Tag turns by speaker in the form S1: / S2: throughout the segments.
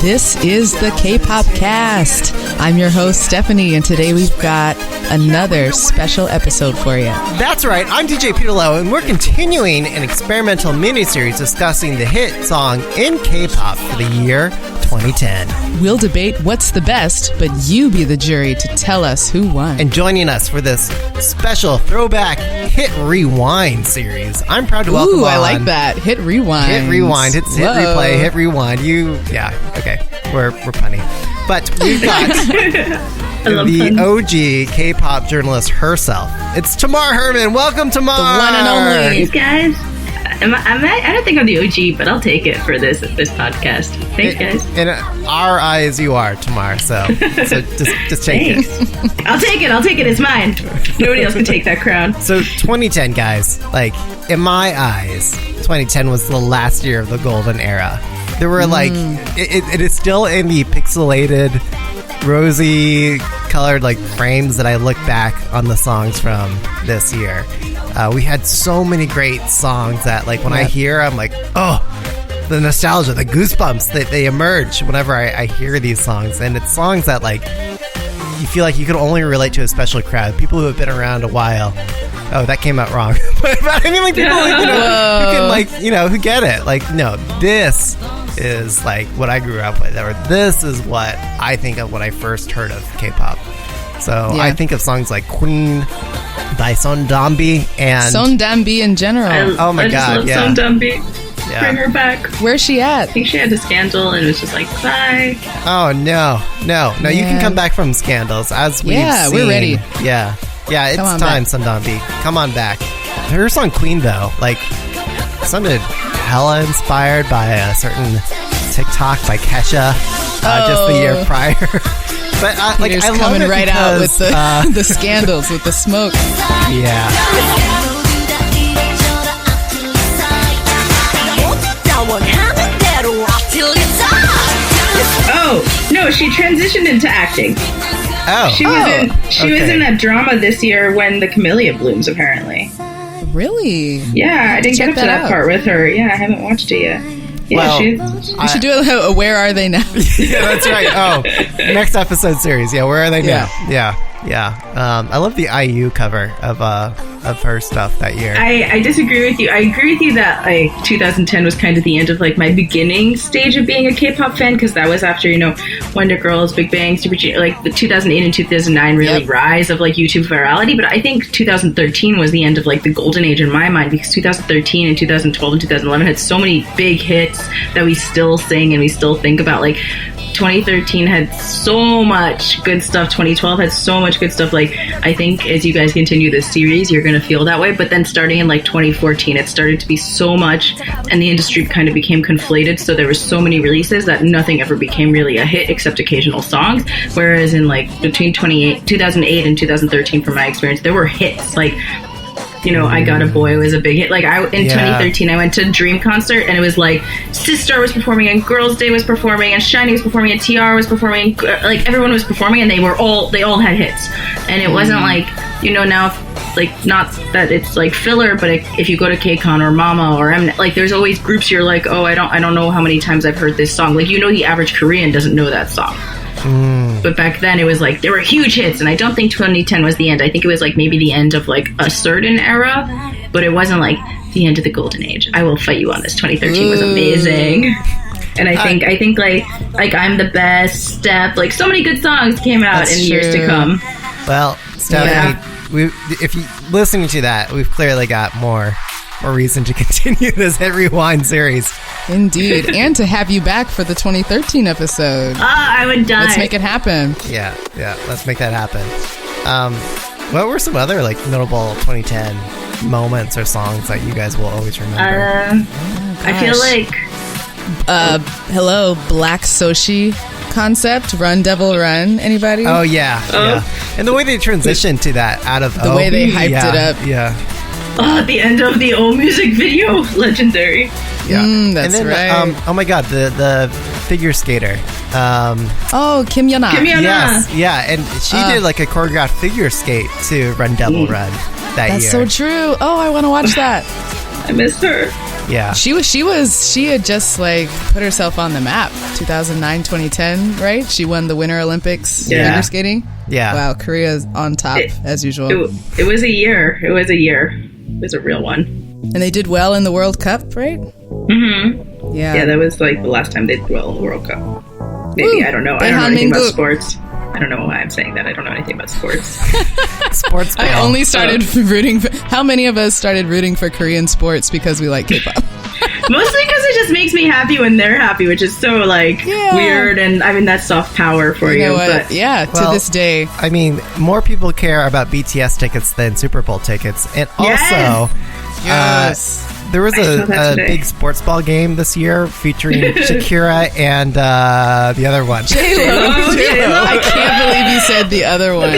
S1: This is the Kpopcast. I'm your host, Stephanie, and today we've got another special episode for you.
S2: That's right. I'm DJ Peterlo, and we're continuing an experimental miniseries discussing the hit song in K-pop for the year 2010.
S1: We'll debate what's the best, but you be the jury to tell us who won.
S2: And joining us for this special throwback Hit Rewind series, I'm proud to welcome on...
S1: I like that. Hit Rewind.
S2: Hit Rewind. It's Hit Replay, Hit Rewind. Okay. We're punny. But we've got the OG K-pop journalist herself. It's Tamar Herman. Welcome, Tamar.
S1: The one and only.
S3: Hey, guys. I don't think I'm the OG, but I'll take it for this podcast. Thanks, guys.
S2: In our eyes, you are, Tamar. So just take it.
S3: I'll take it. It's mine. Nobody else can take that crown.
S2: So 2010, guys. Like, in my eyes, 2010 was the last year of the golden era. There were it is still in the pixelated, rosy colored frames that I look back on the songs from this year. We had so many great songs that when I hear, I'm like, oh, the nostalgia, the goosebumps that they emerge whenever I hear these songs. And it's songs that you feel like you can only relate to a special crowd, people who have been around a while. Oh, that came out wrong. But I mean, people who can who get it. No, this is what I grew up with, or this is what I think of when I first heard of K-pop. So I think of songs like Queen by Sondambi and
S1: Sondambi in general.
S2: Oh my God,
S3: I just love Sondambi.
S2: Yeah.
S3: Bring her back.
S1: Where's she at?
S3: I think she had a scandal and it was just bye.
S2: Oh no, you can come back from scandals as we've seen.
S1: Yeah, we're ready.
S2: Yeah, it's time, Sondambi. Come on back. Her song Queen though, sounded hella inspired by a certain TikTok by Kesha just the year prior. But I love
S1: coming
S2: it
S1: right
S2: because,
S1: out with the scandals, with the smoke.
S2: Yeah.
S3: Oh no, she transitioned into acting.
S2: Oh,
S3: she was in that drama this year when the camellia blooms. Apparently.
S1: Really?
S3: Yeah, I didn't get up to that part with her. Yeah, I haven't watched it yet. Yeah,
S1: we should do a Where Are They Now?
S2: Yeah, that's right. Oh, next episode series. Yeah, Where Are They Now? Yeah. I love the IU cover of her stuff that year.
S3: I disagree with you. I agree with you that 2010 was kind of the end of my beginning stage of being a K-pop fan, because that was after Wonder Girls, Big Bang, Super Junior, the 2008 and 2009 really rise of YouTube virality. But I think 2013 was the end of the golden age in my mind, because 2013 and 2012 and 2011 had so many big hits that we still sing and we still think about. 2013 had so much good stuff. 2012 had so much good stuff. I think as you guys continue this series, you're going to feel that way. But then starting in 2014, it started to be so much, and the industry kind of became conflated. So there were so many releases that nothing ever became really a hit except occasional songs. Whereas in between 2008 and 2013, from my experience, there were hits. I Got a Boy was a big hit. In 2013, I went to a Dream concert, and it was Sister was performing, and Girls' Day was performing, and Shiny was performing, and TR was performing. Everyone was performing, and they all had hits. And it wasn't now, not that it's filler, but if you go to KCON or Mama or Mnet, there's always groups you're oh, I don't know how many times I've heard this song. The average Korean doesn't know that song. But back then it was there were huge hits, and I don't think 2010 was the end. I think it was maybe the end of a certain era, but it wasn't the end of the golden age. I will fight you on this. 2013 was amazing. And I think I'm the Best, Step, so many good songs came out in years to come.
S2: Well, Stephanie, if you listening to that, we've clearly got more reason to continue this Hit Rewind series.
S1: Indeed. And to have you back for the 2013 episode.
S3: I would die.
S1: Let's make it happen.
S2: Yeah, let's make that happen. What were some other notable 2010 moments or songs that you guys will always remember?
S3: I feel
S1: hello, Black Soshi concept, Run Devil Run. Anybody?
S2: Oh yeah. And the way they transitioned to that out of
S1: the way they hyped it up.
S2: Yeah.
S3: The end of the old music video, legendary.
S2: Yeah,
S1: that's
S2: and then,
S1: right.
S2: Oh my God, the figure skater.
S1: Kim Yuna.
S2: Yes, yeah, and she did a choreographed figure skate to Run Devil Run that year.
S1: That's so true. Oh, I want to watch that.
S3: I miss her.
S2: Yeah.
S1: She had just like put herself on the map. 2009, 2010, right? She won the Winter Olympics figure skating.
S2: Yeah.
S1: Wow, Korea's on top as usual.
S3: It was a year. It was a real one.
S1: And they did well in the World Cup, right?
S3: Mm-hmm.
S1: Yeah.
S3: Yeah, that was like the last time they did well in the World Cup. Maybe. I don't know. I don't know anything about sports. I don't know why I'm saying that. I don't know anything about sports.
S2: Sports.
S1: I only started rooting for... How many of us started rooting for Korean sports because we like K-pop?
S3: Mostly because it just makes me happy when they're happy, which is so weird, and I mean that's soft power for you. But
S1: to this day,
S2: I mean, more people care about BTS tickets than Super Bowl tickets, and also, there was a big sports ball game this year featuring Shakira and the other one.
S1: J-Lo. I can't believe you said the other one.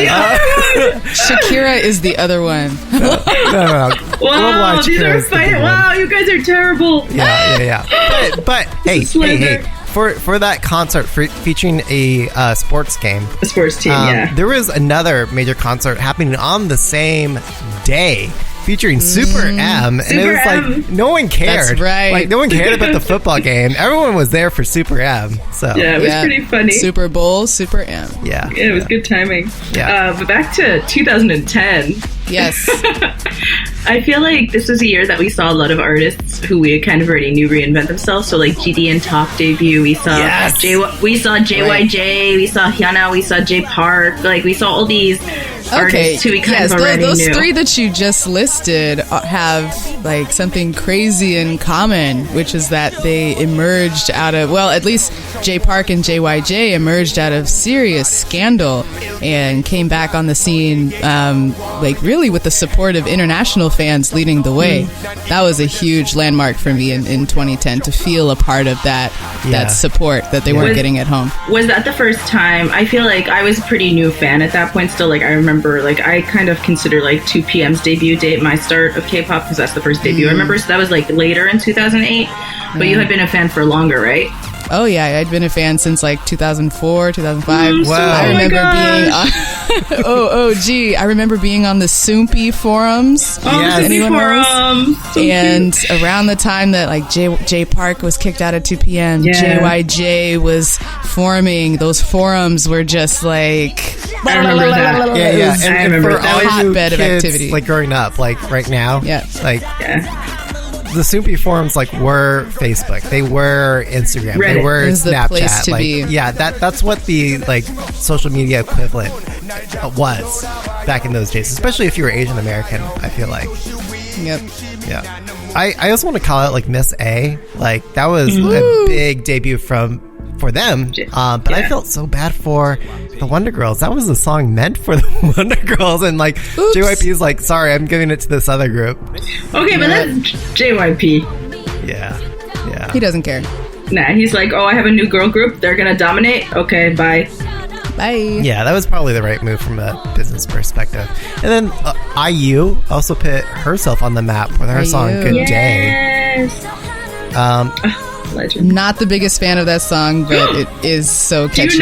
S1: Shakira is the other one.
S2: No.
S3: Wow, these are fighting. Wow, you guys are terrible.
S2: Yeah. But hey. For that concert featuring a sports game,
S3: a sports team,
S2: there was another major concert happening on the same day, featuring Super M, and it was like no one cared.
S1: That's right.
S2: Like no one cared about the football game. Everyone was there for Super M. So
S3: yeah, it was pretty funny.
S1: Super Bowl, Super M.
S2: Yeah,
S3: it was good timing.
S2: Yeah.
S3: But back to 2010.
S1: Yes.
S3: I feel like this was a year that we saw a lot of artists who we kind of already knew reinvent themselves. So like GD and Top debut, we saw we saw JYJ, we saw Hyuna, we saw J Park. Like we saw all these artists who we kind of already
S1: those
S3: knew.
S1: Three that you just listed have like something crazy in common, which is that they emerged out of, well, at least J Park and JYJ emerged out of serious scandal and came back on the scene like really with the support of international fans leading the way. That was a huge landmark for me in 2010 to feel a part of that support that they weren't getting at home.
S3: Was that the first time? I feel like I was a pretty new fan at that point still. Like I remember, like I kind of consider like 2PM's debut date my start of K-pop because that's the first debut I remember. So that was like later in 2008. But you had been a fan for longer, right?
S1: Oh yeah, I'd been a fan since like 2004, 2005.
S2: Wow.
S1: I remember being on I remember being on the Soompi forums.
S3: Anyone else?
S1: And around the time that like J Park was kicked out of 2PM, JYJ was forming. Those forums were just like
S3: I remember that.
S2: Yeah. And
S3: I remember
S2: for
S3: that.
S2: all you
S1: hotbed of
S2: kids,
S1: activity.
S2: like growing up, like right now, the Soompi forums like were Facebook, they were Instagram,
S3: Reddit.
S2: they were
S1: It was the
S2: Snapchat.
S1: place to be.
S2: Yeah, that's what the like social media equivalent was back in those days, especially if you were Asian American. I feel like.
S1: Yep.
S2: Yeah. I also want to call out like Miss A. Like that was a big debut for them. But I felt so bad for the Wonder Girls. That was a song meant for the Wonder Girls, and like JYP's like, sorry, I'm giving it to this other group.
S3: Okay, but that's JYP.
S2: Yeah.
S3: He doesn't care. Nah, he's like, oh, I have a new girl group. They're gonna dominate. Okay, bye.
S2: Yeah, that was probably the right move from a business perspective. And then IU also put herself on the map with her song "Good Day."
S3: Legend.
S1: Not the biggest fan of that song, but it is so catchy.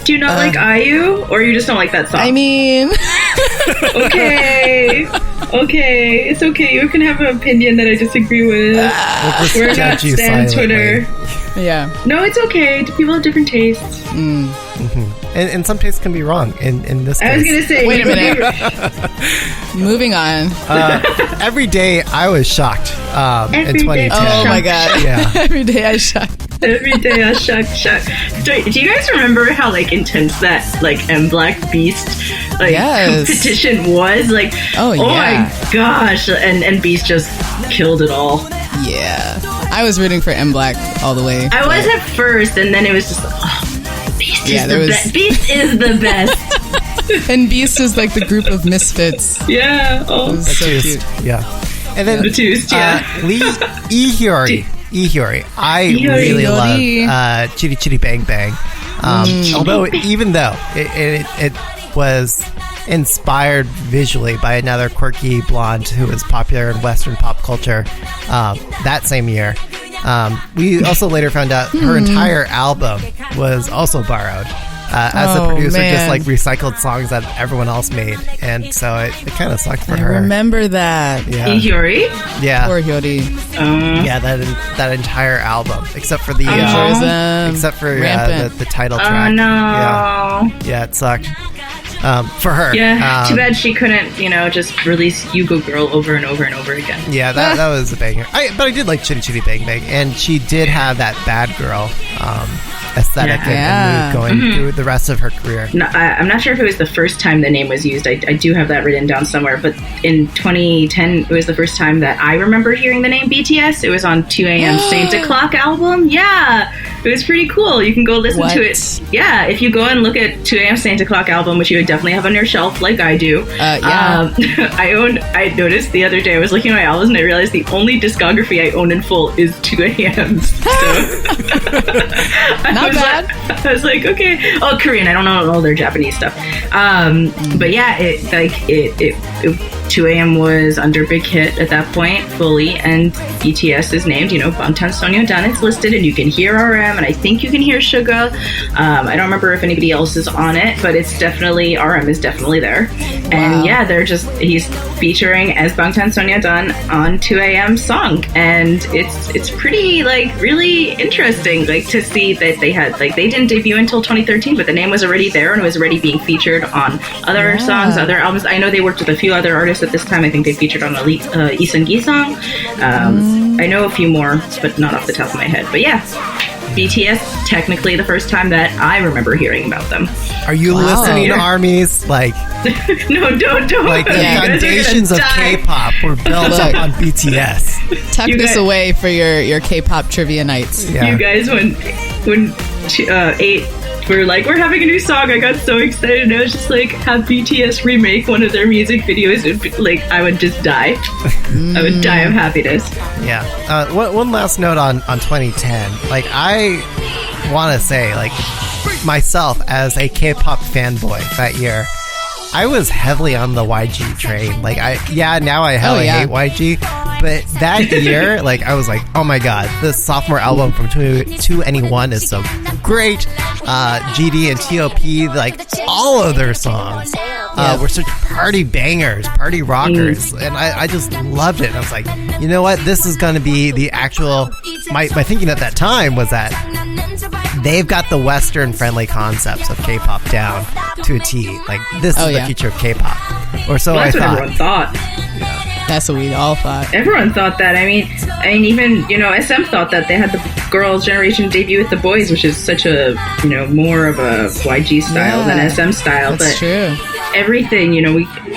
S3: Do you not like IU, or you just don't like that song?
S1: I mean,
S3: okay, it's okay. You can have an opinion that I disagree with. We're not Stan Twitter.
S1: Yeah.
S3: No, it's okay. People have different tastes.
S2: And some tastes can be wrong. In this case,
S3: I was gonna say.
S1: Wait a minute. Moving on.
S2: Every day I was shocked. In 2010.
S1: Oh my god.
S2: Yeah.
S1: Every day I shocked.
S3: Every day I shocked. Do you guys remember how like intense that like M Black Beast competition was? Like, oh my gosh, and Beast just killed it all.
S1: Yeah, I was rooting for M Black all the way.
S3: I was at first, and then it was just Beast is the best. Beast is the best.
S1: And Beast is like the group of misfits.
S3: Yeah. Oh,
S1: it was so cute.
S2: Yeah. And then Lee Ihiori. I really love Chitty Chitty Bang Bang. Although, even though it was inspired visually by another quirky blonde who was popular in Western pop culture that same year. We also later found out her entire album was also borrowed as the producer,
S1: man.
S2: just like recycled songs that everyone else made, and so it kind of sucked for
S1: I
S2: her.
S1: remember that.
S2: Yeah,
S3: Hyori?
S2: yeah,
S1: Poor Hyori.
S2: yeah. That entire album, except for the
S1: Rampant.
S2: the title track.
S3: Oh no.
S2: Yeah, it sucked. For her.
S3: Yeah, too bad she couldn't, just release Yugo Girl over and over and over again.
S2: Yeah, that was a banger. But I did like Chitty Chitty Bang Bang, and she did have that bad girl aesthetic and mood going through the rest of her career.
S3: No, I'm not sure if it was the first time the name was used. I do have that written down somewhere, but in 2010, it was the first time that I remember hearing the name BTS. It was on 2 a.m. Saint O'Clock album. Yeah, it was pretty cool. You can go listen to it. Yeah, if you go and look at 2 a.m. Saint O'Clock album, which you would definitely have on your shelf like I do. I noticed the other day, I was looking at my albums and I realized the only discography I own in full is 2 a.m.'s.
S1: Not bad.
S3: I was like, okay. Oh, Korean. I don't know all their Japanese stuff. But yeah, 2 a.m. was under big hit at that point, fully, and BTS is named, Bangtan Sonyeondan. It's listed, and you can hear RM, and I think you can hear Suga. I don't remember if anybody else is on it, but it's definitely, RM is definitely there. Wow. And yeah, he's featuring as Bangtan Sonyeondan on 2 a.m. song, and it's pretty, really interesting, to see that they had, they didn't debut until 2013, but the name was already there and was already being featured on other songs, other albums. I know they worked with a few other artists at this time. I think they featured on Isungi song. I know a few more, but not off the top of my head. But yeah, BTS, technically the first time that I remember hearing about them.
S2: Are you listening, armies?
S3: No, don't.
S2: The foundations of K-pop were built up on BTS.
S1: Tuck this away for your K-pop trivia nights.
S3: Yeah. You guys, when 8 were like, we're having a new song, I got so excited, and I was just like, have BTS remake one of their music videos, and I would just die. I would die of happiness.
S2: Yeah. One last note on 2010. I want to say, myself as a K-pop fanboy that year, I was heavily on the YG train. Now I hate YG, but that year, I was like, oh my god, this sophomore album from 2NE1 is so great. GD and TOP, all of their songs were such party bangers, party rockers, and I just loved it. And I was like, you know what, this is going to be the actual. My thinking at that time was that they've got the Western-friendly concepts of K-pop down to a T. This is the future of K-pop, or so I thought.
S3: Everyone thought.
S1: That's what we all thought.
S3: Everyone thought that. I mean, even SM thought that. They had the Girls' Generation debut with the Boys, which is such a more of a YG style than SM style.
S1: That's true.
S3: Everything,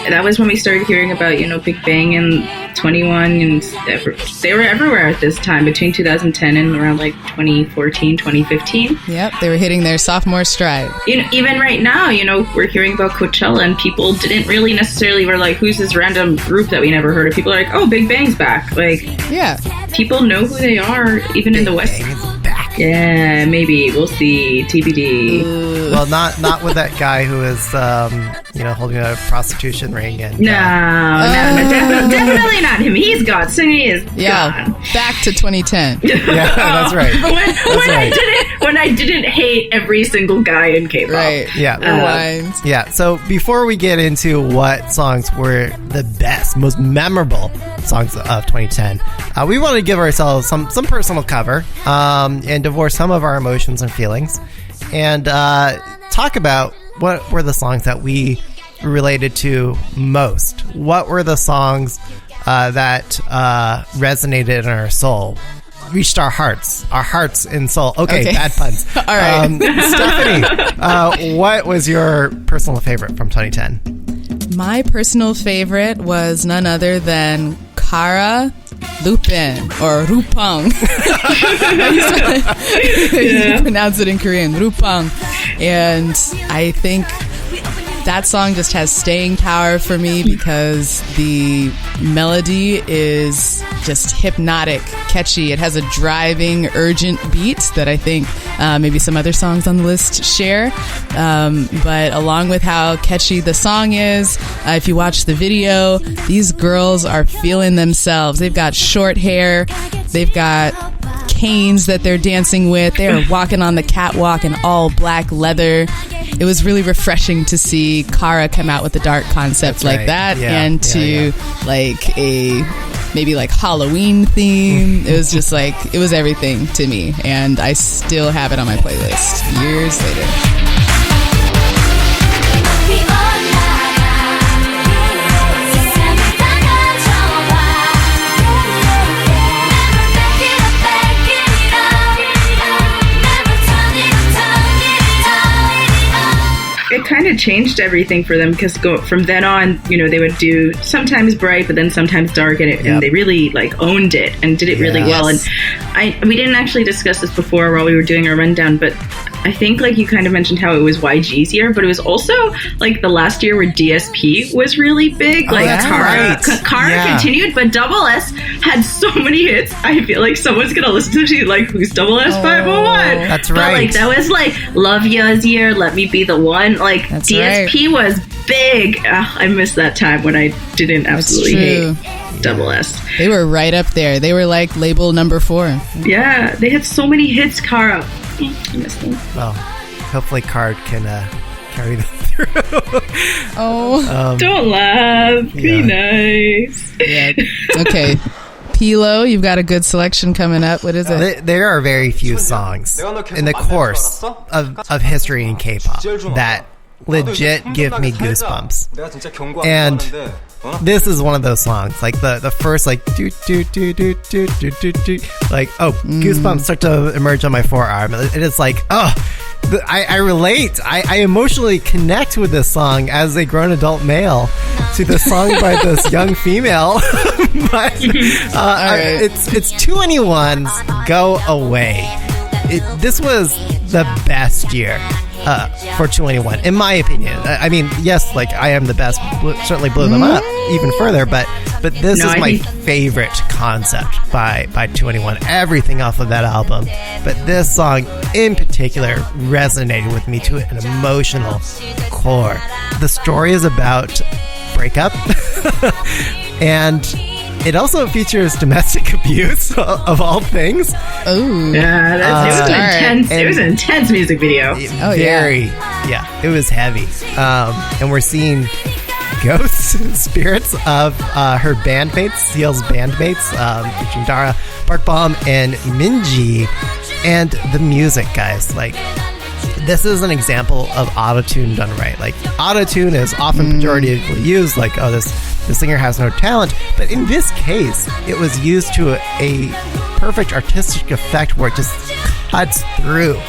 S3: that was when we started hearing about Big Bang and 21, and they were everywhere at this time between 2010 and around 2014, 2015.
S1: Yep, they were hitting their sophomore stride.
S3: Even right now, we're hearing about Coachella, and people didn't really necessarily were like, who's this random group that we never heard of? People are like, oh, Big Bang's back. People know who they are, even in the West.
S2: Bang is back.
S3: Yeah, maybe we'll see. TBD.
S2: Well, not with that guy who is, holding a prostitution ring. And
S3: no, definitely not him. He's gone. So he is gone.
S1: Back to 2010.
S2: Yeah, that's right.
S3: When I didn't hate every single guy in K-pop.
S1: Right.
S2: Yeah.
S1: Rewind.
S2: So before we get into what songs were the best, most memorable songs of 2010, we want to give ourselves some personal cover and divorce some of our emotions and feelings, and talk about what were the songs that we related to most. What were the songs that resonated in our soul, reached our hearts and soul. Okay. Bad puns.
S1: All right.
S2: Stephanie, what was your personal favorite from 2010?
S1: My personal favorite was none other than Kara Lupin, or Rupang. You pronounce it in Korean, Rupang. And I think that song just has staying power for me because the melody is just hypnotic, catchy. It has a driving, urgent beat that I think maybe some other songs on the list share. But along with how catchy the song is, if you watch the video, these girls are feeling themselves. They've got short hair. They've got canes that they're dancing with. They are walking on the catwalk in all black leather. It was really refreshing to see Kara come out with a dark concept like that, and to like a maybe like Halloween theme. It was just like, it was everything to me, and I still have it on my playlist years later.
S3: It kind of changed everything for them, because from then on, they would do sometimes bright, but then sometimes dark, and they really like owned it and did it really well. And we didn't actually discuss this before while we were doing our rundown, but I think like you kind of mentioned how it was YG's year, but it was also like the last year where DSP was really big. Like Kara continued, but Double S had so many hits. I feel like someone's gonna listen to like, who's Double S 501?
S2: That's right.
S3: But like that was like Love Ya's year, Let Me Be the One. Like
S1: That's
S3: DSP was big. I missed that time when I didn't absolutely hate Double S.
S1: They were right up there. They were like label number 4.
S3: Yeah, they had so many hits, Kara. I miss them.
S2: Well, hopefully Card can carry them through.
S3: Don't laugh. Be nice.
S1: Yeah. Okay. Pilo, you've got a good selection coming up. What is it?
S2: There are very few songs in the course of history in K-pop that legit give me goosebumps. And this is one of those songs. Like the first like do do do do do do do do, like goosebumps start to emerge on my forearm. It is like I relate. I emotionally connect with this song as a grown adult male to the song by this young female. But it's 2NE1's "Go Away." This was the best year for 2NE1, in my opinion. I mean, yes, like I am the best, certainly blew them up even further, but this is my favorite concept by 2NE1. Everything off of that album, but this song in particular resonated with me to an emotional core. The story is about breakup, and it also features domestic abuse, of all things.
S1: Oh,
S3: yeah, it was an intense music video.
S2: It was heavy. And we're seeing ghosts and spirits of her bandmates, Seal's bandmates, featuring Dara, Park Bom, and Minji. And the music, guys, like, this is an example of autotune done right. Like, autotune is often pejoratively used, like, oh, this singer has no talent. But in this case, it was used to a perfect artistic effect where it just cuts through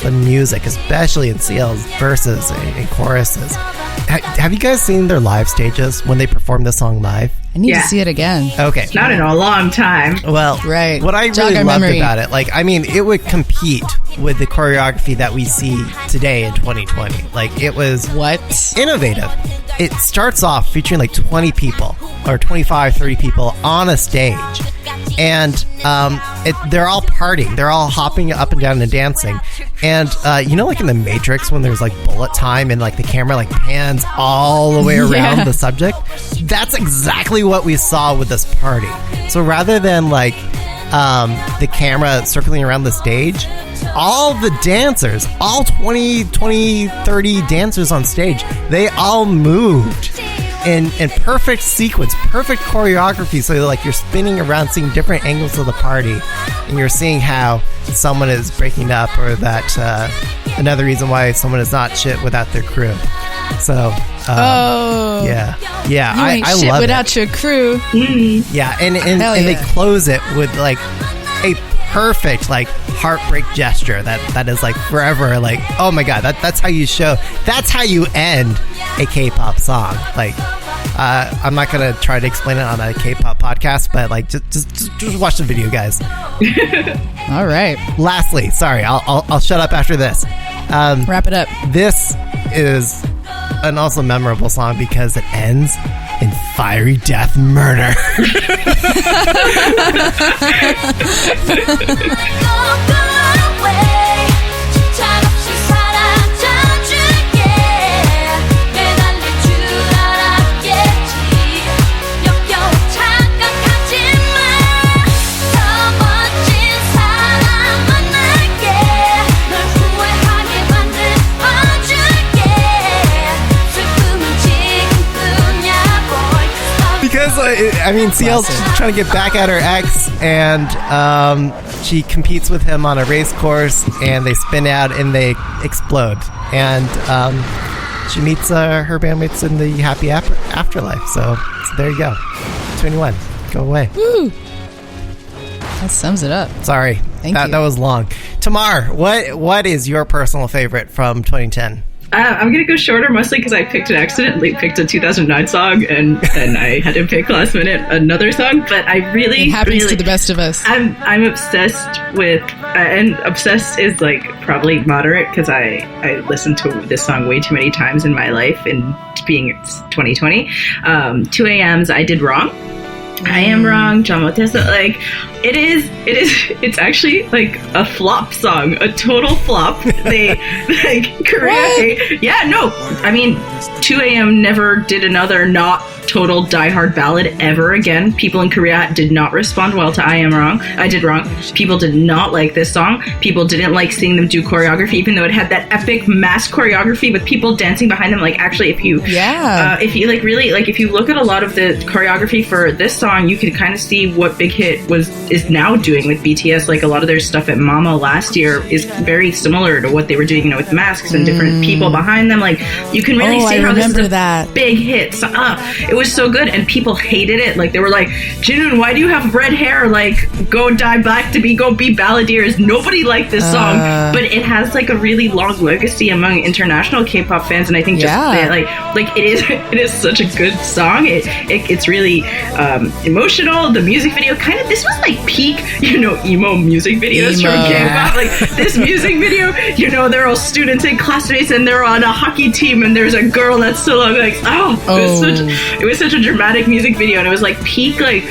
S2: the music, especially in CL's verses and choruses. Have you guys seen their live stages when they perform this song live?
S1: I need to see it again.
S2: Okay.
S3: Not in a long time.
S2: Well, what I really loved about it, like, I mean, it would compete with the choreography that we see today in 2020. Like, it was innovative. It starts off featuring like 20 people or 25, 30 people on a stage. And they're all partying. They're all hopping up and down and dancing. And like in The Matrix when there's like bullet time and like the camera like pans all the way around the subject? That's exactly what we saw with this party. So rather than like the camera circling around the stage, all the dancers, all 20, 30 dancers on stage, they all moved in perfect sequence, perfect choreography. So like you're spinning around, seeing different angles of the party, and you're seeing how someone is breaking up, or that another reason why someone is not shit without their crew. So I love
S1: without your crew.
S2: Yeah, and they close it with like a perfect like heartbreak gesture that is like forever, like, oh my god, that's how you end a K-pop song. Like I'm not gonna try to explain it on a K-pop podcast, but like just watch the video, guys.
S1: All right,
S2: lastly, sorry, I'll shut up after this.
S1: Wrap it up.
S2: This is an also memorable song because it ends in fiery death murder. I mean, CL's trying to get back at her ex, and she competes with him on a race course, and they spin out and they explode. And she meets her bandmates in the happy afterlife. So there you go. 21. Go away.
S1: Woo. That sums it up.
S2: Sorry.
S1: Thank you.
S2: That was long. Tamar, what is your personal favorite from 2010?
S3: I'm going to go shorter, mostly because I accidentally picked a 2009 song, and then I had to pick last minute another song. But I really,
S1: it happens to the best of us.
S3: I'm obsessed with, and obsessed is like probably moderate because I listened to this song way too many times in my life, and being 2020. 2 a.m.'s I Did Wrong. I Am Wrong, John Motessa. Like, it's actually like a flop song, a total flop. They, like, Korea. Yeah, no. I mean, 2 a.m. never did another not total diehard ballad ever again. People in Korea did not respond well to I Did Wrong. People did not like this song. People didn't like seeing them do choreography, even though it had that epic mass choreography with people dancing behind them. Like, actually, if you like really, like, if you look at a lot of the choreography for this song, you can kind of see what Big Hit is now doing with BTS. Like, a lot of their stuff at Mama last year is very similar to what they were doing, you know, with masks and different people behind them. Like, you can really see how this is a big hit. So, it was so good, and people hated it. Like, they were like, Jinoon, why do you have red hair? Like, go dye black to go be balladeers. Nobody liked this song, but it has like a really long legacy among international K-pop fans, and I think just like it is such a good song. It's really emotional. The music video this was like peak, you know, emo music videos from K-pop. Like, this music video, you know, they're all students and classmates, and they're on a hockey team, and there's a girl that's still like, it was such a dramatic music video, and it was like peak, like,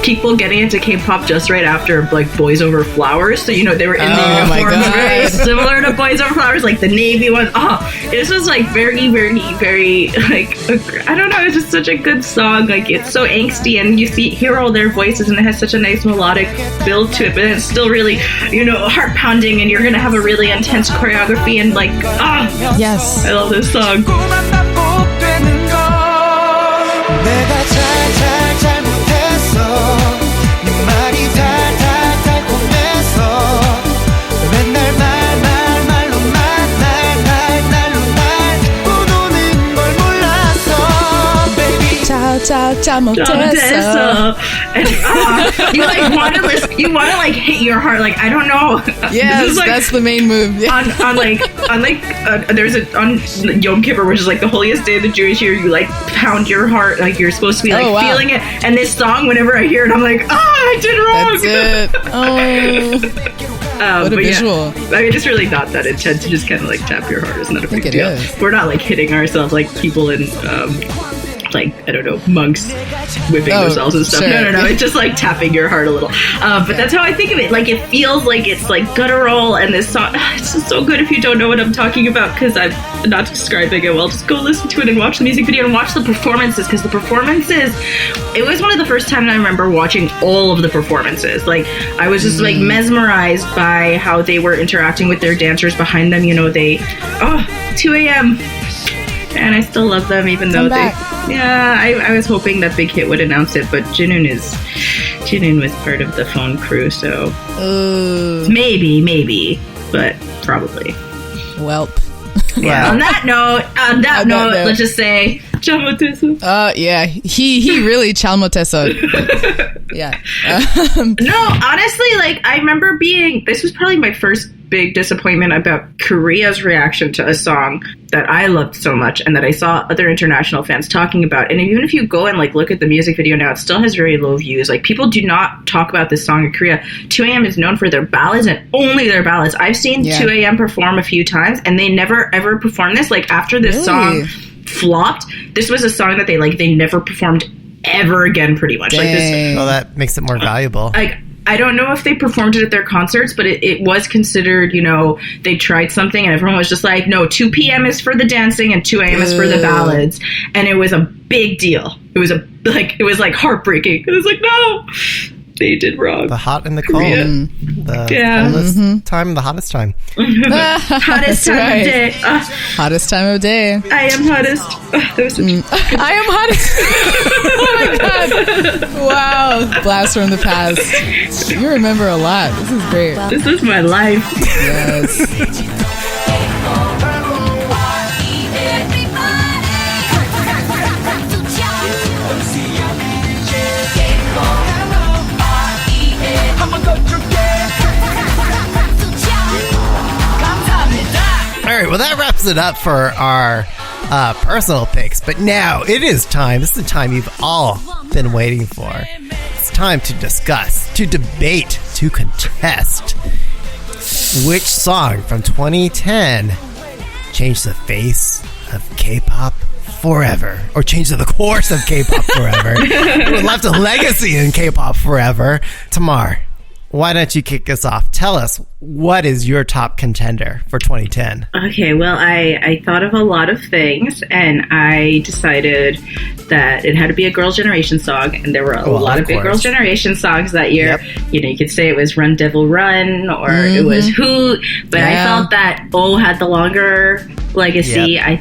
S3: people getting into K-pop just right after like Boys Over Flowers. So, you know, they were in the uniforms very similar to Boys Over Flowers, like the navy one. This was like very, very, very, like, I don't know, it's just such a good song. Like, it's so angsty, and you hear all their voices, and it has such a nice melodic build to it, but it's still really, you know, heart pounding, and you're gonna have a really intense choreography, and like,
S1: yes,
S3: I love this song.
S4: 내가 잘 잘못했어 네 말이 달콤해서 맨날 말로 날로 보도는 걸 몰랐어 baby
S1: 잘못했어.
S3: And you like want to listen, you want to like hit your heart, like, I don't know.
S1: Yes, like, that's the main move.
S3: There's on Yom Kippur, which is like the holiest day of the Jewish year. You like pound your heart, like you're supposed to be like feeling it. And this song, whenever I hear it, I'm like, I did wrong.
S1: That's it. What a visual.
S3: Yeah. I mean, it's really not that intense to just kind of like tap your heart. It's not a big deal. We're not like hitting ourselves like people in like, I don't know, monks whipping themselves and stuff. Sure. No. It's just like tapping your heart a little. But that's how I think of it. Like, it feels like it's like guttural, and this song, it's just so good if you don't know what I'm talking about, because I'm not describing it well. Just go listen to it and watch the music video and watch the performances, because the performances, it was one of the first times I remember watching all of the performances. Like, I was just like mesmerized by how they were interacting with their dancers behind them. You know, 2 a.m. And I still love them, even though I was hoping that Big Hit would announce it, but Jinoon was part of the phone crew, so maybe, but probably.
S1: Welp.
S3: Yeah. On that note, let's just say Chalmotessa.
S1: Yeah, he really Chalmotessa. Yeah.
S3: No, honestly, like, I remember this was probably my first big disappointment about Korea's reaction to a song that I loved so much and that I saw other international fans talking about. And even if you go and like look at the music video now, it still has very low views. Like, people do not talk about this song in Korea. 2 a.m. is known for their ballads and only their ballads. I've seen 2 a.m. perform a few times, and they never ever perform this. Like, after this song flopped, this was a song that they never performed ever again, pretty much.
S1: Dang.
S3: Like this.
S2: Well, that makes it more valuable.
S3: I don't know if they performed it at their concerts, but it was considered, you know, they tried something and everyone was just like, no, 2 p.m. is for the dancing and 2 a.m. is for the ballads. And it was a big deal. It was like heartbreaking. It was like, no. they did wrong.
S2: The hot and the cold.
S3: Korea.
S2: The
S3: Yeah.
S2: coldest time, the hottest time.
S3: Hottest time
S1: right.
S3: of day.
S1: Hottest time of day.
S3: I am hottest. That was such
S1: I am hottest. Oh my god. Wow. Blast from the past. You remember a lot. This is great.
S3: This was my life.
S1: Yes.
S2: All right, well, that wraps it up for our personal picks. But now it is time. This is the time you've all been waiting for. It's time to discuss, to debate, to contest which song from 2010 changed the face of K-pop forever, or changed the course of K-pop forever, or left a legacy in K-pop forever. Tamar, why don't you kick us off? Tell us, what is your top contender for 2010?
S3: Okay, well, I thought of a lot of things, and I decided that it had to be a Girls' Generation song, and there were a lot of big Girls' Generation songs that year.
S2: Yep.
S3: You know, you could say it was Run Devil Run, or it was Hoot, but I felt that O had the longer legacy.
S2: Yep.
S3: I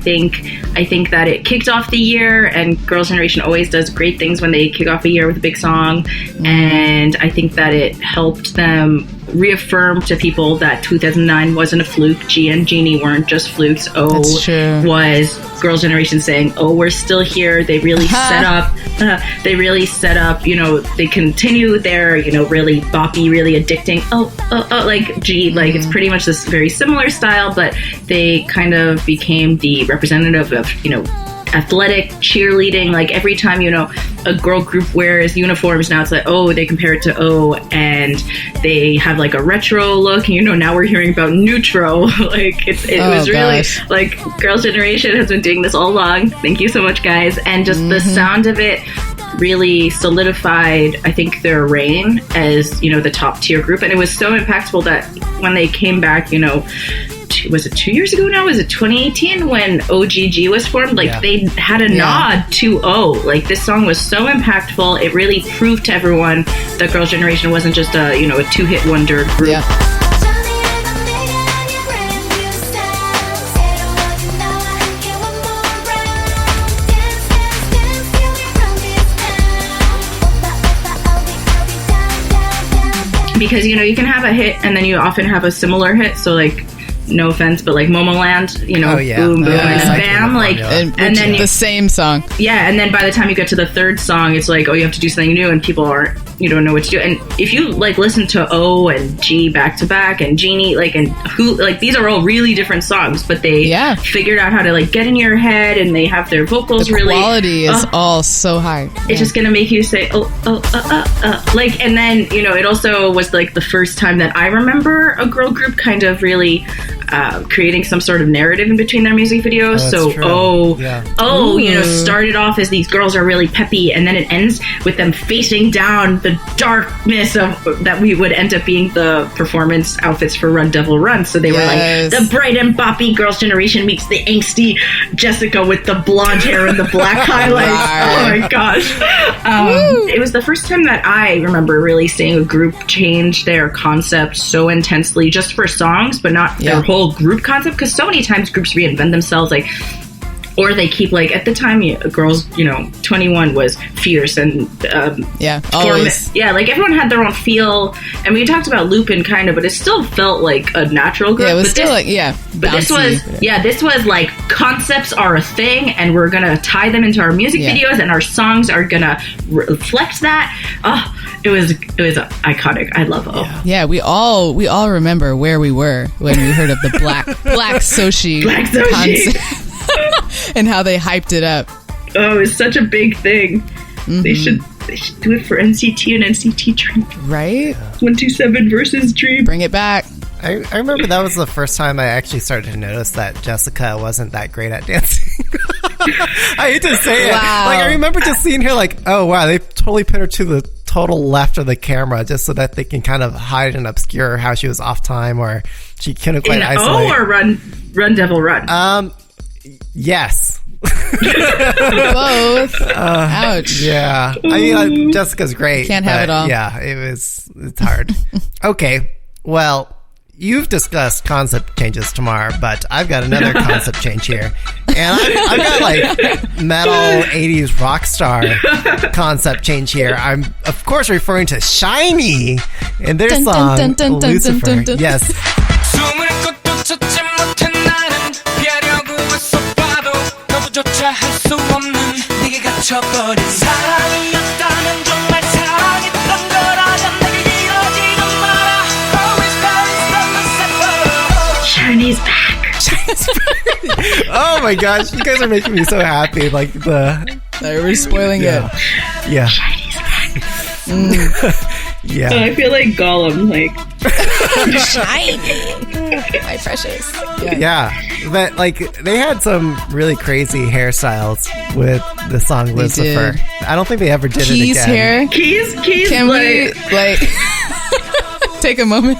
S3: think that it kicked off the year, and Girls' Generation always does great things when they kick off a year with a big song, and I think that it helped them reaffirm to people that 2009 wasn't a fluke. G and Genie weren't just flukes.
S1: That's true.
S3: Was Girls' Generation saying, "Oh, we're still here." They really set up. You know, they continue their, you know, really boppy, really addicting. Like G, like it's pretty much this very similar style, but they kind of became the representative of, you know, athletic cheerleading. Like every time, you know, a girl group wears uniforms, now it's like, oh, they compare it to O, and they have like a retro look, and, you know, now we're hearing about neutro. Like it was really like Girls' Generation has been doing this all along. Thank you so much, guys. And just the sound of it really solidified, I think, their reign as, you know, the top tier group. And it was so impactful that when they came back, you know, was it 2 years ago now? Was it 2018 when OGG was formed? Like they had a nod to O. Like this song was so impactful. It really proved to everyone that Girls' Generation wasn't just a, you know, a two-hit wonder group.
S1: Yeah.
S3: Because, you know, you can have a hit and then you often have a similar hit. So like, no offense, but like Momoland, you know, boom, boom, and bam, like,
S1: and
S3: then
S1: the same song.
S3: Yeah, and then by the time you get to the third song, it's like, oh, you have to do something new, and people you don't know what to do. And if you like listen to O and G back to back, and Genie, like, and Who, like, these are all really different songs, but they figured out how to like get in your head, and they have their vocals
S1: the
S3: really.
S1: The quality is all so high.
S3: It's just gonna make you say, like, and then, you know, it also was like the first time that I remember a girl group kind of really creating some sort of narrative in between their music videos. So you know, started off as these girls are really peppy, and then it ends with them facing down the darkness of that we would end up being the performance outfits for Run Devil Run. So they were like the bright and boppy Girls' Generation meets the angsty Jessica with the blonde hair and the black highlights. Oh my gosh. It was the first time that I remember really seeing a group change their concept so intensely just for songs, but not their whole group concept, because so many times groups reinvent themselves, like, or they keep, like, at the time, girls, you know, 21 was fierce and
S1: always.
S3: Like everyone had their own feel, and we talked about Lupin kind of, but it still felt like a natural group.
S1: Yeah, it was
S3: but
S1: still
S3: this
S1: bouncy.
S3: this was like concepts are a thing, and we're gonna tie them into our music videos, and our songs are gonna reflect that. It was iconic. I love O.
S1: Yeah, we all remember where we were when we heard of the black Soshi concept and how they hyped it up.
S3: Oh, it's such a big thing. They should do it for NCT and NCT Dream.
S1: Right?
S3: 127 versus Dream.
S1: Bring it back.
S2: I remember that was the first time I actually started to notice that Jessica wasn't that great at dancing. I hate to say it. Like, I remember just seeing her like, oh wow, they totally put her to the total left of the camera just so that they can kind of hide and obscure how she was off time, or she couldn't quite isolate.
S3: Or Run Devil Run.
S2: Yes.
S1: Both. Ouch.
S2: Yeah. I mean, Jessica's great.
S1: Can't have
S2: but
S1: it all.
S2: Yeah, it's hard. Okay. Well, you've discussed concept changes, Tamar, but I've got another concept change here. And I've got like metal 80s rock star concept change here. I'm, of course, referring to SHINee and their song, Lucifer. Yes.
S4: 숨을 곳도 찾지 못한 나는 피하려고 애써봐도 너무조차 할 수 없는 네게 갇혀버린 사랑이었다면 정말 사랑했던 거라면 내게 이러지는 마라 Always Paris,
S3: Chinese back.
S2: Oh my gosh, you guys are making me so happy. Like
S1: We're spoiling it.
S2: Yeah. Yeah.
S3: I feel like Gollum, like
S1: SHINee. My precious.
S2: Yeah, but like they had some really crazy hairstyles with the song Lucifer.
S1: did.
S2: I don't think they ever did
S1: Keys
S2: it again.
S1: hair.
S3: Keys.
S1: Can we
S3: like,
S1: take a moment?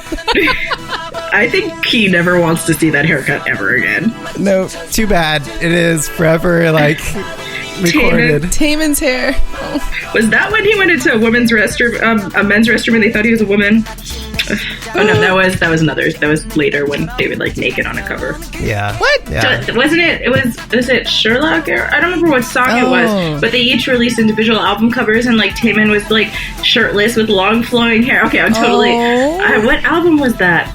S3: I think Key never wants to see that haircut ever again.
S1: No.
S2: Too bad. It is forever like recorded.
S1: Taman's hair.
S3: Was that when he went into a women's restroom, a men's restroom, and they thought he was a woman? Oh no, that was another. That was later when they would like naked on a cover.
S2: Yeah.
S1: What?
S2: Yeah.
S3: Wasn't it? Was it Sherlock? Or I don't remember what song it
S1: Oh.
S3: was, but they each released individual album covers, and like Taman was like shirtless with long flowing hair. Okay, I'm totally.
S1: Oh.
S3: What album was that?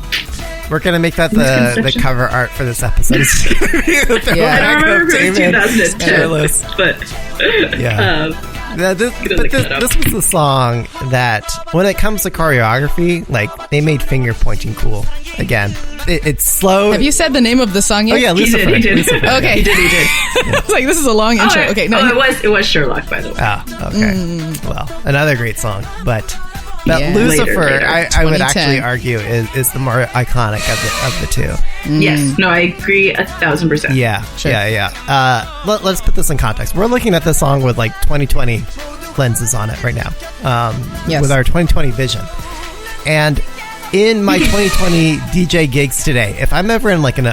S2: We're gonna make that the
S3: Misconception.
S2: cover art for this episode.
S1: Yeah.
S3: I don't remember if it was 2010,
S2: Shirtless.
S3: but
S2: Yeah. This was the song that, when it comes to choreography, like they made finger pointing cool. Again, it's slow.
S1: Have you said the name of the song yet?
S2: Oh yeah, Lucifer.
S3: He did.
S2: Lucifer.
S1: Okay.
S3: He did.
S1: I was like, this is a long intro. Okay, no.
S3: it was Sherlock, by the way.
S2: Ah, okay. Well, another great song, but that
S1: Yeah.
S2: Lucifer,
S3: Later.
S2: I would
S1: 2010.
S2: actually argue is the more iconic of the two.
S3: Yes, no, I agree 1,000%.
S2: Yeah,
S1: Sure.
S2: yeah. Let's put this in context. We're looking at this song with like 2020 lenses on it right now,
S1: Yes.
S2: with our 2020 vision. And in my 2020 DJ gigs today, if I'm ever in like an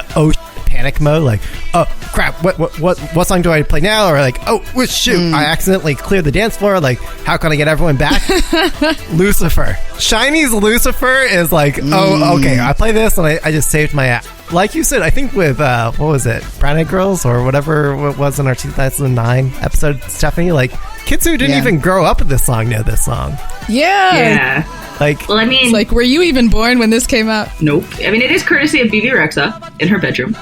S2: panic mode, like, oh crap, what song do I play now? Or like, oh shoot, I accidentally cleared the dance floor. Like, how can I get everyone back? Lucifer. SHINee's Lucifer is like, oh, okay, I play this and I just saved my app. Like you said, I think with, what was it, Brown Eyed Girls or whatever it was in our 2009 episode, Stephanie, like, kids who didn't
S1: Yeah.
S2: even grow up with this song know this song.
S1: Yeah.
S2: Like,
S3: Well, I mean,
S1: It's like, were you even born when this came out?
S3: nope. I mean, it is courtesy of BB Rexa in her bedroom.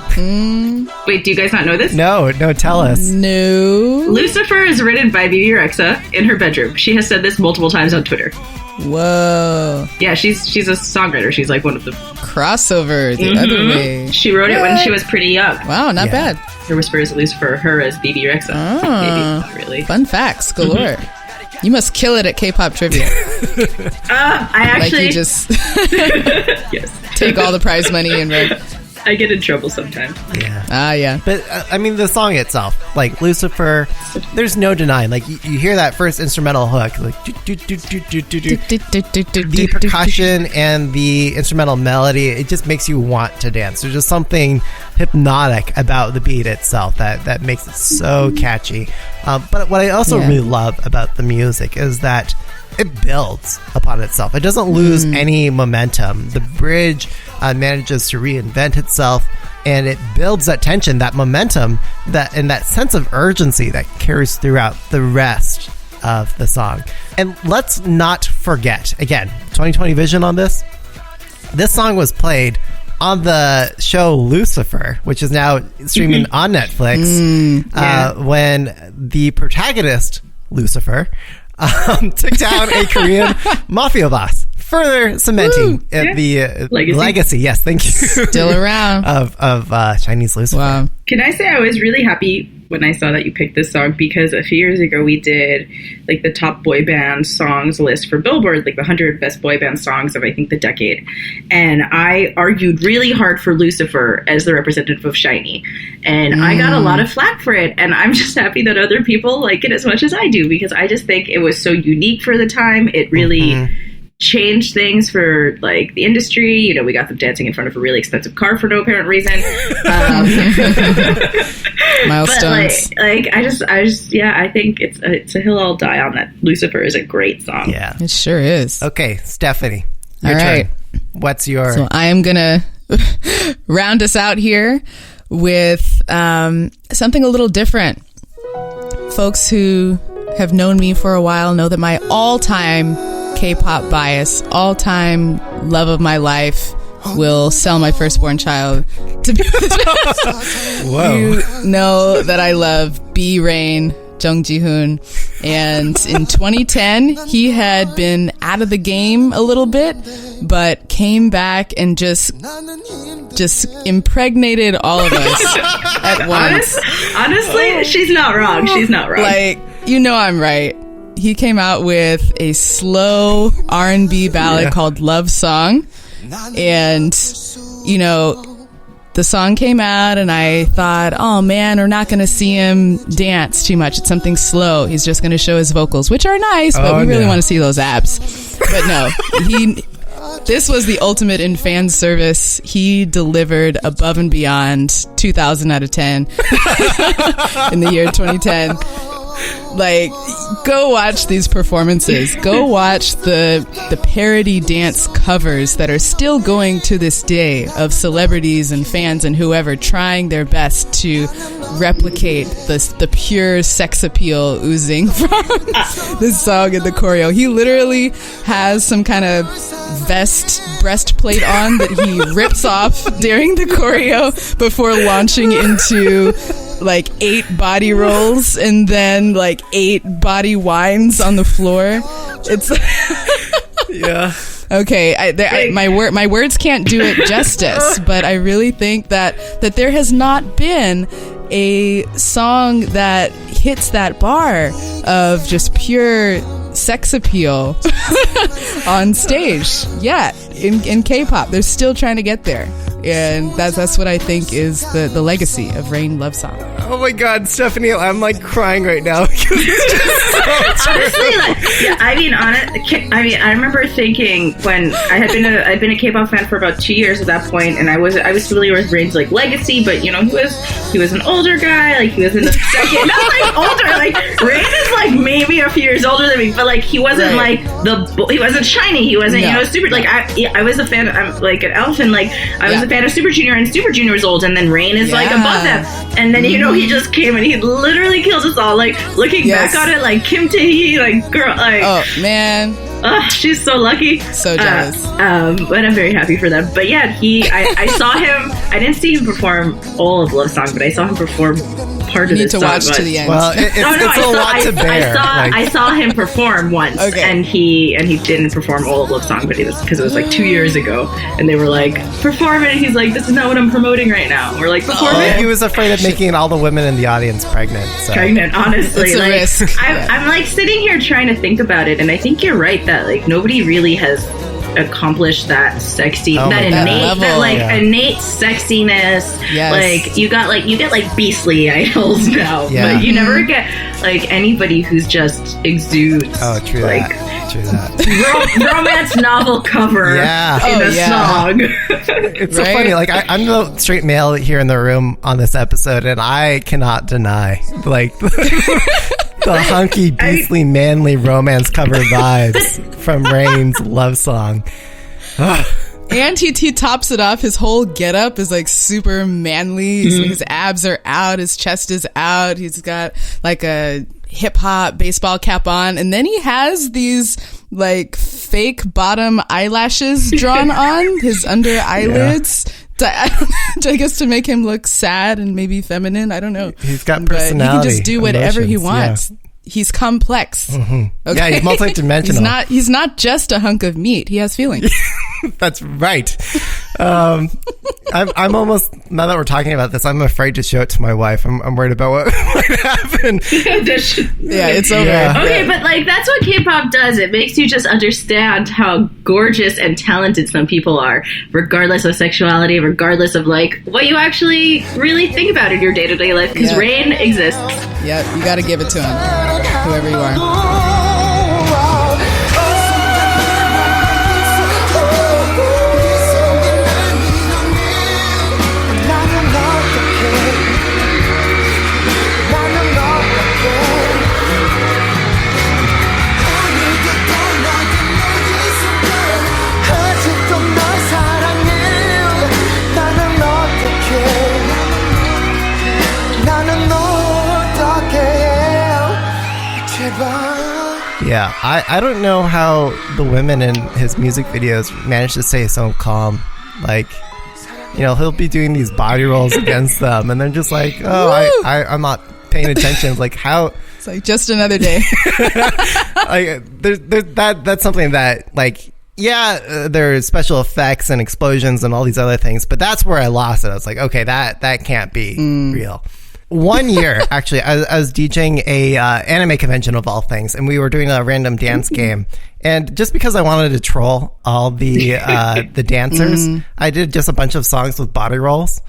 S3: Wait, do you guys not know this?
S2: no, tell us.
S1: No.
S3: Lucifer is written by BB Rexa in her bedroom. She has said this multiple times on Twitter.
S1: Whoa.
S3: Yeah, she's a songwriter. She's like one of the.
S1: Crossover the other way.
S3: She wrote it when she was pretty young.
S1: Wow, not
S2: Yeah.
S1: bad.
S3: Her whispers, at least for her, as BB Rexa.
S1: Ah.
S3: Maybe not really.
S1: Fun facts galore. You must kill it at K-pop trivia.
S3: I
S1: Like
S3: actually
S1: you just
S3: yes.
S1: take all the prize money and write.
S3: I get in trouble sometimes.
S2: Yeah.
S1: Ah, yeah.
S2: But, I mean, the song itself, like, Lucifer, there's no denying. Like, you hear that first instrumental hook, like, the percussion and the instrumental melody, it just makes you want to dance. There's just something hypnotic about the beat itself that makes it so catchy. But what I also really love about the music is that it builds upon itself. It doesn't lose any momentum. The bridge manages to reinvent itself, and it builds that tension, that momentum, and that sense of urgency that carries throughout the rest of the song. And let's not forget, again, 2020 vision on this. This song was played on the show Lucifer, which is now streaming on Netflix, when the protagonist, Lucifer, took down a Korean mafia boss, further cementing the legacy. Yes, thank you.
S1: Still around.
S2: of SHINee's Lucifer.
S1: Wow.
S3: Can I say I was really happy when I saw that you picked this song, because a few years ago we did like the top boy band songs list for Billboard, like the 100 best boy band songs of I think the decade, and I argued really hard for Lucifer as the representative of SHINee, and I got a lot of flack for it, and I'm just happy that other people like it as much as I do, because I just think it was so unique for the time. It really changed things for like the industry. You know, we got them dancing in front of a really expensive car for no apparent reason.
S1: Milestones.
S3: But like I just yeah, I think it's a hill I'll die on. That Lucifer is a great song.
S2: Yeah,
S1: It sure is.
S2: Okay, Stephanie, your
S1: All right.
S2: turn. What's your?
S1: So I am gonna round us out here with something a little different. Folks who have known me for a while know that my all-time K-pop bias, all-time love of my life, will sell my firstborn child to be with this.
S2: Whoa.
S1: You know that I love B-Rain, Jung Ji-hoon, and in 2010 he had been out of the game a little bit, but came back and just impregnated all of us at once.
S3: Honestly, she's not wrong. She's not wrong.
S1: Like, you know I'm right. He came out with a slow R&B ballad called Love Song. And, you know, the song came out and I thought, oh man, we're not going to see him dance too much. It's something slow. He's just going to show his vocals, which are nice, but we really want to see those abs. But no, this was the ultimate in fan service. He delivered above and beyond 2,000 out of 10 in the year 2010. Like, go watch these performances. Go watch the parody dance covers that are still going to this day of celebrities and fans and whoever trying their best to replicate the pure sex appeal oozing from this song and the choreo. He literally has some kind of breastplate on that he rips off during the choreo before launching into like 8 body rolls and then like 8 body winds on the floor. It's
S2: Yeah.
S1: Okay, my words can't do it justice, but I really think that there has not been a song that hits that bar of just pure sex appeal on stage yet in K-pop. They're still trying to get there. And that's what I think is the legacy of Rain Love Song.
S2: Oh my God, Stephanie, I'm like crying right now because it's just so true.
S3: Honestly, like, I remember thinking when I'd been a K-pop fan for about 2 years at that point, and I was familiar with Rain's like legacy, but you know he was an older guy, like he was in the second, not like older, like Rain is like maybe a few years older than me, but like he wasn't like he wasn't shiny, he wasn't super like I was a fan. I'm like an elf, and like I was a fan of Super Junior, and Super Junior was old, and then Rain is like above them, and then you know he just came and he literally killed us all. Like looking back on it, like Kim Tae-hee, like girl, like
S1: oh man,
S3: she's so lucky,
S1: so jealous.
S3: But I'm very happy for them. But yeah, I saw him. I didn't see him perform all of Love Song, but I saw him perform part of
S1: You need
S3: this
S1: to
S3: song.
S1: watch to the end.
S2: Well, it's a lot to bear.
S3: I saw him perform once, and he didn't perform all of Love Song, but it was because it was like 2 years ago, and they were like, perform it, and he's like, this is not what I'm promoting right now. We're like, perform it.
S2: He was afraid of making all the women in the audience pregnant. So.
S3: Pregnant, honestly.
S1: It's a
S3: like,
S1: risk.
S3: I'm like sitting here trying to think about it, and I think you're right that like nobody really has accomplished that sexy, innate sexiness.
S2: Yes.
S3: Like you get like beastly idols now, but you never get like anybody who's just exudes.
S2: Oh, true
S3: like,
S2: that. True that.
S3: Romance novel cover in a song.
S2: It's so funny. Like I'm the straight male here in the room on this episode, and I cannot deny like the hunky, beastly, manly romance cover vibes from Rain's Love Song.
S1: And he tops it off. His whole getup is like super manly. His abs are out. His chest is out. He's got like a hip hop baseball cap on, and then he has these like fake bottom eyelashes drawn on his under eyelids. I guess to make him look sad and maybe feminine. I don't know.
S2: He's got personality.
S1: But he can just do whatever he wants.
S2: Yeah.
S1: He's complex.
S2: Okay? Yeah, he's multidimensional.
S1: He's not just a hunk of meat. He has feelings.
S2: That's right. I'm almost, now that we're talking about this, I'm afraid to show it to my wife. I'm worried about what might happen.
S1: Yeah, it's over.
S2: Yeah.
S3: Okay, but like that's what K-pop does. It makes you just understand how gorgeous and talented some people are, regardless of sexuality, regardless of like what you actually really think about in your day-to-day life. Because Rain exists.
S1: Yep, you got to give it to him, whoever you are.
S2: Yeah, I don't know how the women in his music videos manage to stay so calm. Like, you know, he'll be doing these body rolls against them, and they're just like, oh, I'm not paying attention. It's like, how?
S1: It's like just another day.
S2: Like, that's something that, like, yeah, there's special effects and explosions and all these other things, but that's where I lost it. I was like, okay, that can't be real. One year, actually, I was DJing a anime convention of all things, and we were doing a random dance game. And just because I wanted to troll all the dancers, I did just a bunch of songs with body rolls.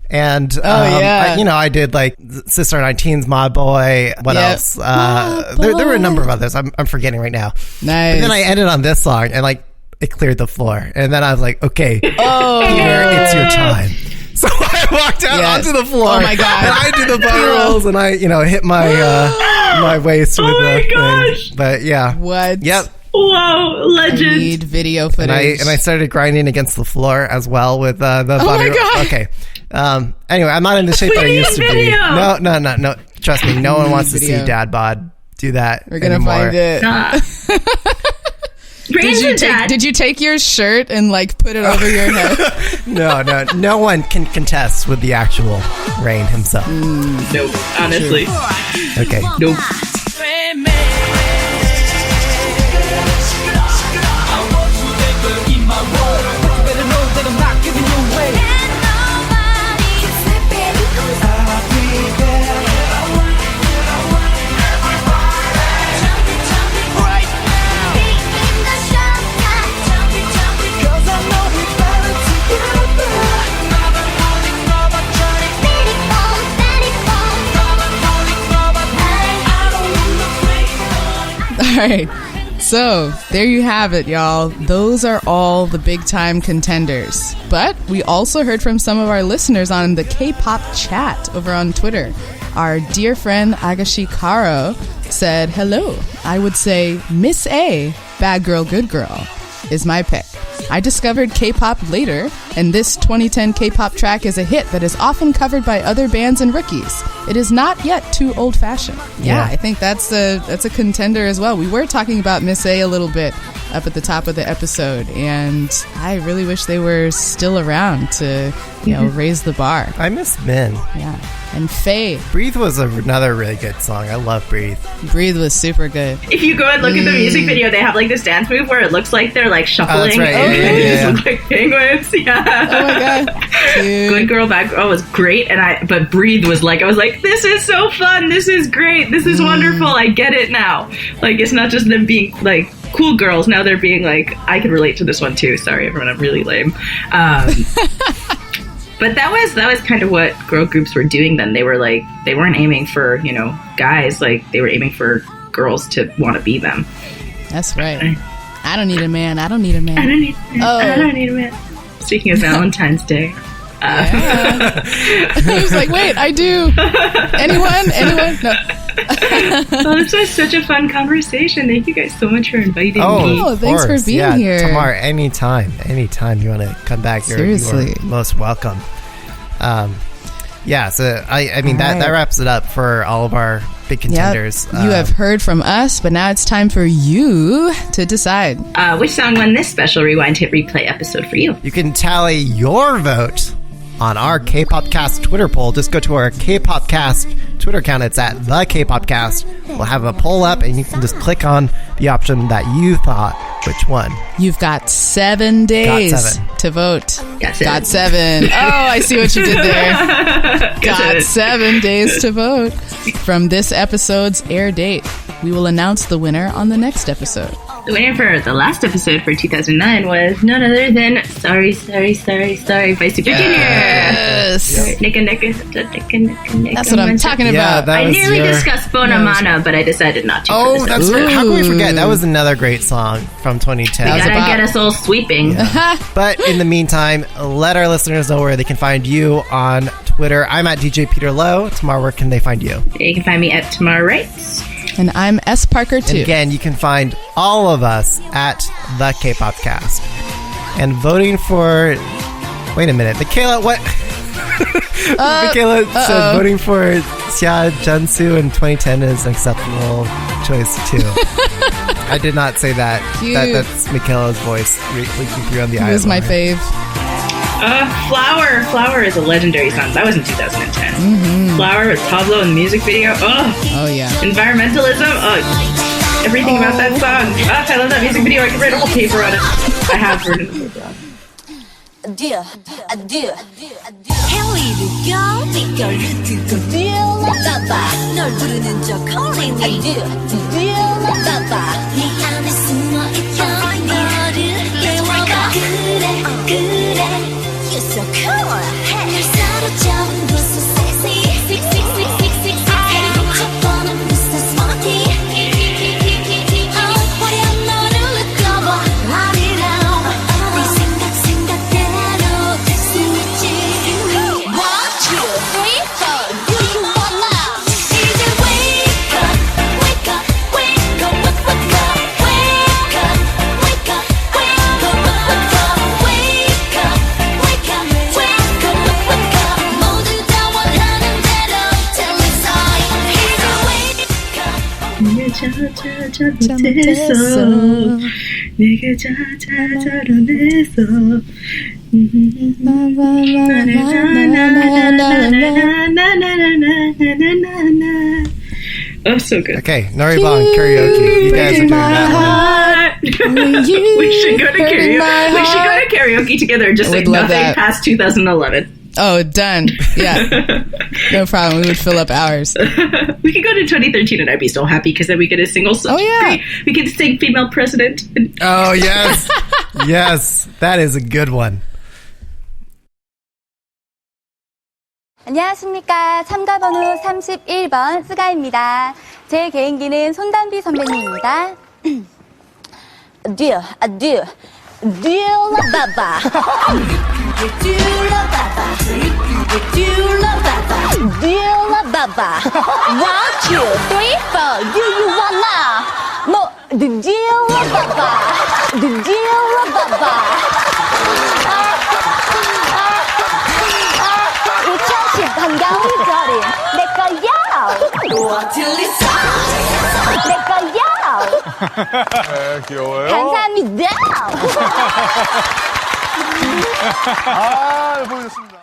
S2: And I did like Sister 19's My Boy. What else? There were a number of others. I'm forgetting right now.
S1: Nice.
S2: But then I ended on this song, and like it cleared the floor. And then I was like, okay, here, it's your time. So I walked out onto the floor.
S1: Oh my god!
S2: And I did the body rolls, and I, hit my my waist with the thing. But yeah,
S1: what?
S2: Yep.
S3: Wow, legend.
S1: I need video footage.
S2: And I started grinding against the floor as well with the body.
S1: My god!
S2: Okay. Anyway, I'm not in the shape that I used to be. No. Trust me, no one wants to see Dad Bod do that.
S1: We're gonna
S2: anymore.
S1: find it. Did you take your shirt and like put it over your head?
S2: No one can contest with the actual Rain himself.
S3: Nope, honestly.
S2: Okay.
S3: Nope.
S1: All right. So, there you have it, y'all. Those are all the big-time contenders. But we also heard from some of our listeners on the K-pop chat over on Twitter. Our dear friend Agashi Karo said, hello, I would say Miss A, Bad Girl, Good Girl, is my pick. I discovered K-pop later, and this 2010 K-pop track is a hit that is often covered by other bands and rookies. It is not yet too old-fashioned. Yeah, I think that's a contender as well. We were talking about Miss A little bit up at the top of the episode, and I really wish they were still around to, raise the bar.
S2: I miss Min.
S1: Yeah. And Faye.
S2: Breathe was another really good song. I love Breathe.
S1: Breathe was super good.
S3: If you go and look at the music video, they have like this dance move where it looks like they're like shuffling.
S2: Oh, that's right.
S3: And they just look like penguins. Yeah.
S1: Oh my god. Dude.
S3: Good Girl, Bad Girl was great, but Breathe was like, I was like, this is so fun. This is great. This is wonderful. I get it now. Like, it's not just them being like cool girls. Now they're being like, I can relate to this one too. Sorry, everyone. I'm really lame. But that was kind of what girl groups were doing then. They were like, they weren't aiming for, guys. Like, they were aiming for girls to want to be them.
S1: That's right. I don't need a man. I don't need a man.
S3: I don't need a man. I don't need a man. Speaking of Valentine's Day.
S1: I was like, wait, I do. Anyone? No.
S3: Well, this was such a fun conversation. Thank you guys so much for inviting me.
S1: Oh, thanks for being here.
S2: Tamar, anytime you want to come back, you're most welcome. So I mean that wraps it up for all of our big contenders.
S1: Yep. You have heard from us, but now it's time for you to decide.
S3: Which song won this special Rewind Hit Replay episode for you?
S2: You can tally your vote on our Kpopcast Twitter poll. Just go to our Kpopcast Twitter account. It's at the Kpopcast. We'll have a poll up, and you can just click on the option that you thought. Which one?
S1: You've got 7 days to vote. Got 7. Oh, I see what you did there. Got 7 days to vote. From this episode's air date, we will announce the winner on the next episode.
S3: The winner for the last episode for 2009 was none other than Sorry by Super Junior.
S1: Yes.
S3: Nicka.
S1: That's what I'm talking about.
S3: I nearly discussed Bonamana, but I decided not to.
S2: Oh, that's right. How can we forget? That was another great song from 2010.
S3: We gotta get us all sweeping.
S2: Yeah. But in the meantime, let our listeners know where they can find you on Twitter. I'm at DJ Peter Lowe. Tamar, where can they find you?
S3: You can find me at Tamar Wrights.
S1: And I'm S. Parker, too.
S2: And again, you can find all of us at the Kpopcast. And voting for... Wait a minute. Michaela, what? Michaela said voting for Xia Junsu in 2010 is an acceptable choice, too. I did not say that.
S1: Cute.
S2: That's Michaela's voice leaking through on the
S1: It was my fave.
S3: Flower is a legendary song. That was in 2010. Flower with Pablo in the music video.
S1: Oh yeah.
S3: Environmentalism. Everything about that song. I love that music video. I could write a whole paper on it. I have written a paper on it.
S5: Adieu, adieu, 헬리를 빛깔을 듣고 뛰어나봐봐 널 부르는 저 calling adieu, 뛰어나봐봐 네 안에 숨어있던 너를 깨워봐 그래, 그래 You're so cool 날 사로잡은 그 so sexy Sexy, sexy, sexy 첫 번은 Mr. Smarty 화려한 너를 느껴봐 아니라 네 생각대로 될 수 있지 1, 2, 3, 4 Do you wanna 이제 wake up, wake up, wake up, wake up, wake up Wake up, wake up, wake up, wake up Wake up, wake up, wake up, wake up 모두 다 원하는 대로 till it's time 이제 wake up
S3: 내가 잘못했어 내가 잘못했어 Oh, so good.
S2: Okay, Naribong karaoke. You guys are doing that one.
S3: We should go to karaoke. We should go to karaoke together. Just like
S1: love
S3: nothing
S1: that.
S3: past 2011.
S1: Oh, done. Yeah. No problem. We would fill up hours.
S3: We could go to 2013 and I'd be so happy because then we get a single song.
S1: Oh, yeah.
S3: We could sing Female President.
S2: Oh, yes. Yes, that is a good one.
S6: 안녕하십니까. 참가번호 31번 스가입니다. 제 개인기는 손담비 선배님입니다. Adieu, adieu, adieu la baba. Adieu la baba. Adieu la baba. Adieu la baba. 1, 2, 3, 4. Do you wanna? 뭐, adieu la baba. Adieu la baba. 반가운 거린 내 거야. 내 거야.
S7: 귀여워요.
S6: 감사합니다.
S7: 아, 보여줬습니다.